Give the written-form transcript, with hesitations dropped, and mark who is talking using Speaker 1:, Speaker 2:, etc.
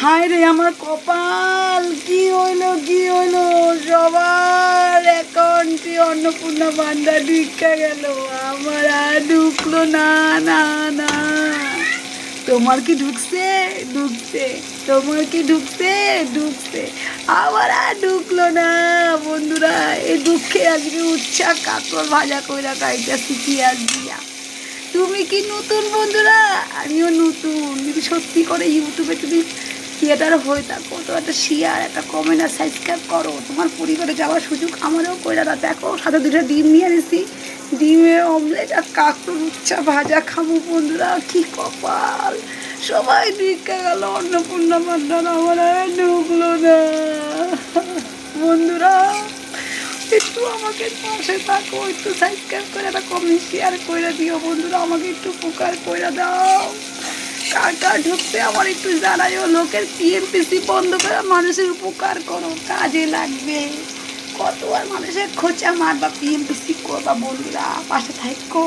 Speaker 1: হায় রে আমার কপাল, কি হইলো কি হইলো, সবার অ্যাকাউন্টে অন্নপূর্ণা ভান্ডার ঢুকে গেল, আমার আর ঢুকলো না। না না, তোমার কি ঢুকছে? ঢুকছে। তোমার কি ঢুকছে? ঢুকছে। আমার আর ঢুকলো না। বন্ধুরা, এই দুঃখে আজকে উচ্ছা কাতল ভাজা কইরা খাইতেছি পেঁয়াজ দিয়া। তুমি কি নতুন বন্ধুরা? আমিও নতুন। যদি সত্যি করে ইউটিউবে তুমি ক্রিয়েটার হয়ে থাকো তো একটা শেয়ার, একটা কমেন্ট আর সাবস্ক্রাইব করো। তোমার পরিবারে যাওয়ার সুযোগ আমারও করে না। দেখো, সাথে দুটো ডিম নিয়ে এনেছি, ডিমের অমলেট আর কাঁকড় উচ্চা ভাজা খাবো। বন্ধুরা, কি কপাল, সবাই ঢুকে গেল অন্নপূর্ণা ভান্ডার, আমার আর ঢুকলো না। বন্ধুরা, একটু আমাকে পাশে থাকো, একটু সাবস্ক্রাইব করে একটা কমেন্ট শেয়ার করে দিও। বন্ধুরা, আমাকে একটু উপকার করে দাও। কার কার ঢুকতে আমার একটু জানাইও। লোকের পিএমপিসি বন্ধ করে মানুষের উপকার করো, কাজে লাগবে। কত আর মানুষের খোঁচা মারবা, পিএমপিসি করবা। বন্ধুরা, পাশে থাকো।